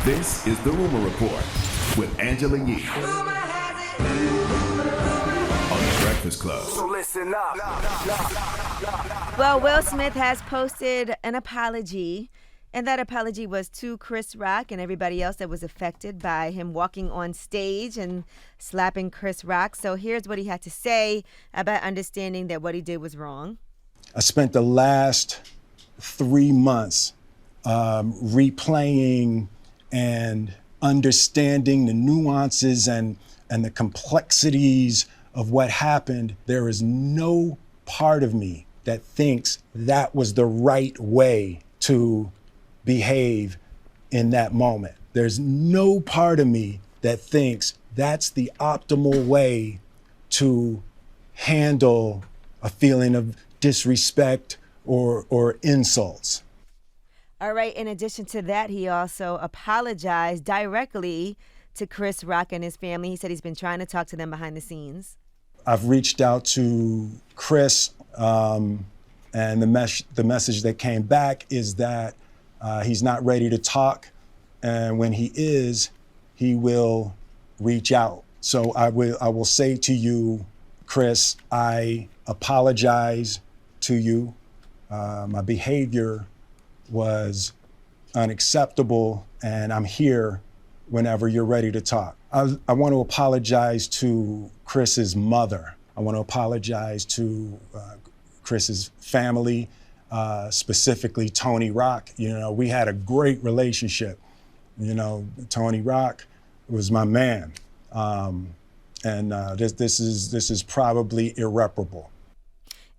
This is The Rumor Report with Angela Yee on The Breakfast Club. So listen up. Well, Will Smith has posted an apology, and that apology was to Chris Rock and everybody else that was affected by him walking on stage and slapping Chris Rock. So here's what he had to say about understanding that what he did was wrong. I spent the last 3 months replaying and understanding the nuances and the complexities of what happened. There is no part of me that thinks that was the right way to behave in that moment. There's no part of me that thinks that's the optimal way to handle a feeling of disrespect or insults. All right, in addition to that, he also apologized directly to Chris Rock and his family. He said he's been trying to talk to them behind the scenes. I've reached out to Chris, and the message that came back is that he's not ready to talk, and when he is, he will reach out. So I will say to you, Chris, I apologize to you. My behavior was unacceptable, and I'm here whenever you're ready to talk. I want to apologize to Chris's mother. I want to apologize to Chris's family, specifically Tony Rock. You know, we had a great relationship. You know, Tony Rock was my man, and this is probably irreparable.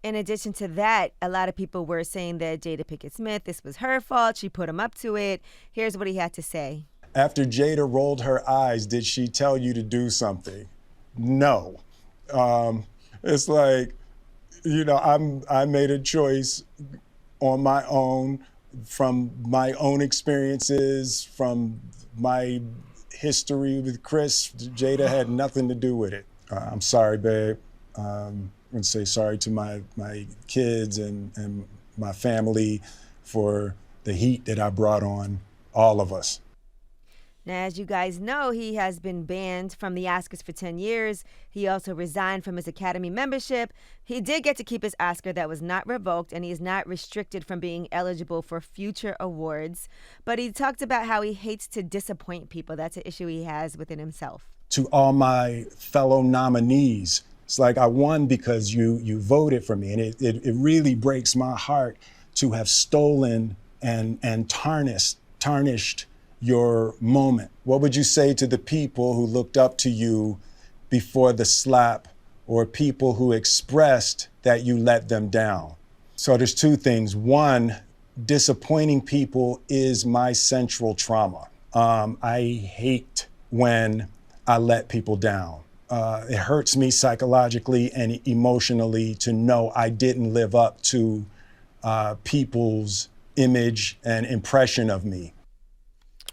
In addition to that, a lot of people were saying that Jada Pinkett Smith, this was her fault. She put him up to it. Here's what he had to say. After Jada rolled her eyes, did she tell you to do something? No. It's like, you know, I made a choice on my own, from my own experiences, from my history with Chris. Jada had nothing to do with it. I'm sorry, babe. I'm going to say sorry to my kids and my family for the heat that I brought on all of us. Now, as you guys know, he has been banned from the Oscars for 10 years. He also resigned from his Academy membership. He did get to keep his Oscar that was not revoked, and he is not restricted from being eligible for future awards. But he talked about how he hates to disappoint people. That's an issue he has within himself. To all my fellow nominees, it's like I won because you voted for me, and it really breaks my heart to have stolen and tarnished your moment. What would you say to the people who looked up to you before the slap, or people who expressed that you let them down? So there's two things. One, disappointing people is my central trauma. I hate when I let people down. It hurts me psychologically and emotionally to know I didn't live up to people's image and impression of me.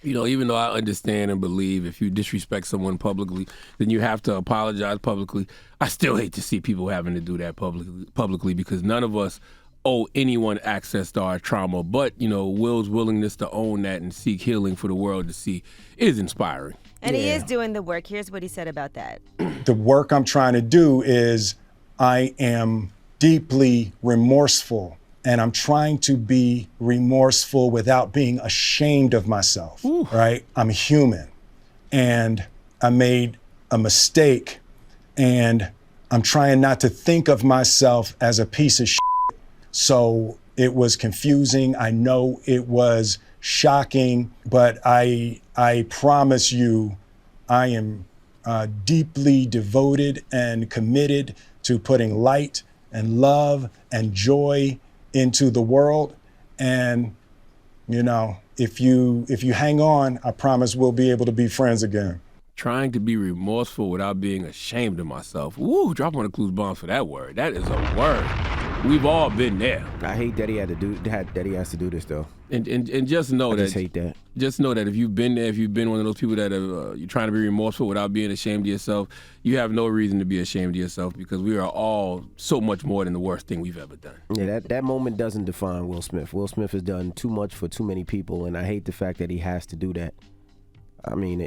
You know, even though I understand and believe if you disrespect someone publicly, then you have to apologize publicly. I still hate to see people having to do that publicly because none of us owe anyone access to our trauma. But, you know, Will's willingness to own that and seek healing for the world to see is inspiring. And he is doing the work. Here's what he said about that. The work I'm trying to do is I am deeply remorseful, and I'm trying to be remorseful without being ashamed of myself, right? I'm human, and I made a mistake, and I'm trying not to think of myself as a piece of shit. So it was confusing. I know it was shocking, but I promise you, I am deeply devoted and committed to putting light and love and joy into the world. And, you know, if you hang on, I promise we'll be able to be friends again. Trying to be remorseful without being ashamed of myself. Woo, drop one of Clues bombs for that word. That is a word. We've all been there. I hate that he has to do this though. And just know I that. just hate that. Just know that if you've been there, if you've been one of those people that you're trying to be remorseful without being ashamed of yourself, you have no reason to be ashamed of yourself because we are all so much more than the worst thing we've ever done. Yeah, that moment doesn't define Will Smith. Will Smith has done too much for too many people, and I hate the fact that he has to do that. I mean,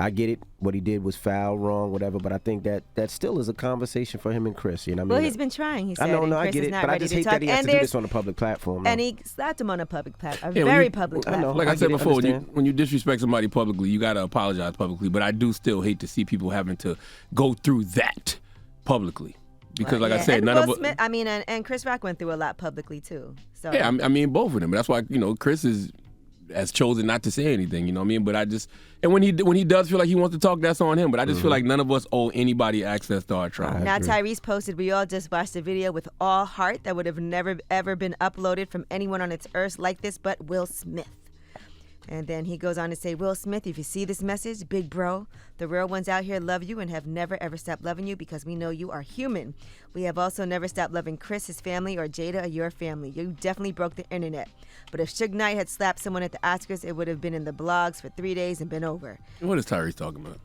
I get it. What he did was foul, wrong, whatever. But I think that still is a conversation for him and Chris. You know what I mean? Well, he's been trying. He said. I know, and I Chris get is it. not But I ready just to hate talk. that he has And to do there's- this on a public platform. And he slapped him on a public platform, a Yeah, very public I know. platform. Like I I said get it, before, understand. when you disrespect somebody publicly, you got to apologize publicly. But I do still hate to see people having to go through that publicly. Because, like I said, and none Will of us. Smith, I mean, and Chris Rock went through a lot publicly too. So Yeah, I mean, both of them. That's why, Chris has chosen not to say anything, you know what I mean? But and when he does feel like he wants to talk, that's on him. But I just feel like none of us owe anybody access to our trial. now Tyrese posted, we all just watched a video with all heart that would have never ever been uploaded from anyone on its earth like this but Will Smith. And then he goes on to say, Will Smith, if you see this message, big bro, the real ones out here love you and have never, ever stopped loving you because we know you are human. We have also never stopped loving Chris, his family, or Jada, or your family. You definitely broke the internet. But if Suge Knight had slapped someone at the Oscars, it would have been in the blogs for 3 days and been over. What is Tyrese talking about?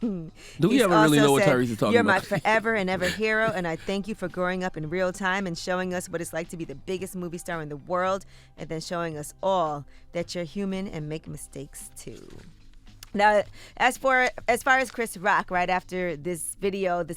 Do we He's ever really also know what said, Tyrese is talking You're about? my forever and ever hero, and I thank you for growing up in real time and showing us what it's like to be the biggest movie star in the world, and then showing us all that you're human and make mistakes too. Now, as far as Chris Rock, right after this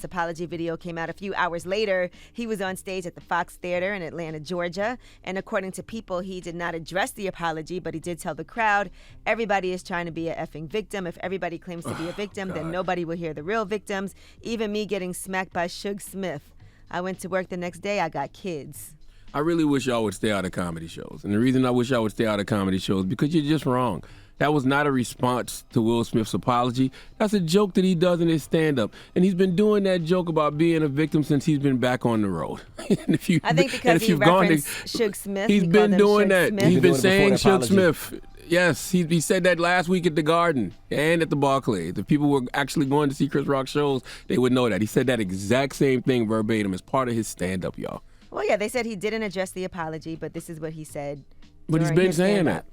apology video came out a few hours later, he was on stage at the Fox Theater in Atlanta, Georgia. And according to People, he did not address the apology, but he did tell the crowd, everybody is trying to be a effing victim. If everybody claims to be a victim, then nobody will hear the real victims. Even me getting smacked by Suge Smith. I went to work the next day, I got kids. I really wish y'all would stay out of comedy shows. And the reason I wish y'all would stay out of comedy shows is because you're just wrong. That was not a response to Will Smith's apology. That's a joke that he does in his stand-up. And he's been doing that joke about being a victim since he's been back on the road. I think because he referenced Suge Smith. He's he been called him doing Suge that. Smith. He's He's been been saying doing it before the Suge apology. Smith. Yes, he said that last week at the Garden and at the Barclays. If people were actually going to see Chris Rock shows, they would know that. He said that exact same thing verbatim as part of his stand-up, y'all. Well, yeah, they said he didn't address the apology, but this is what he said. But he's during been his saying stand-up. that.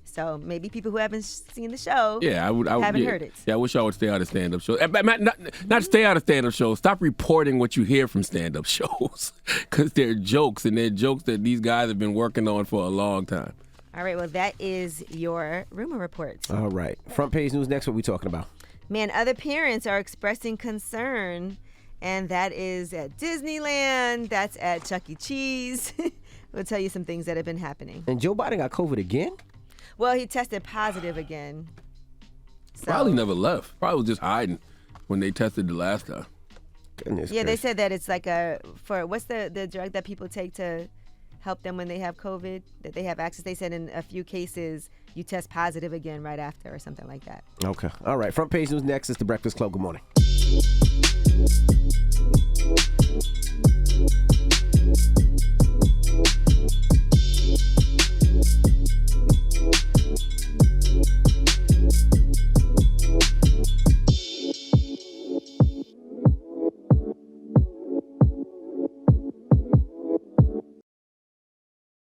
So maybe people who haven't seen the show Yeah, I haven't yeah. heard it. Yeah, I wish I would stay out of stand-up shows. Not stay out of stand-up shows. Stop reporting what you hear from stand-up shows, because they're jokes, and they're jokes that these guys have been working on for a long time. All right, well, that is your rumor report. All right. Front page news next. What we talking about? Man, other parents are expressing concern, and that is at Disneyland. That's at Chuck E. Cheese. We'll tell you some things that have been happening. And Joe Biden got COVID again? Well, he tested positive again. So, Probably never left. Probably was just hiding when they tested the last time. Goodness Yeah, they gracious. said that it's like what's the drug that people take to help them when they have COVID, that they have access. They said in a few cases you test positive again right after or something like that. Okay. All right. Front page news next. It's The Breakfast Club. Good morning.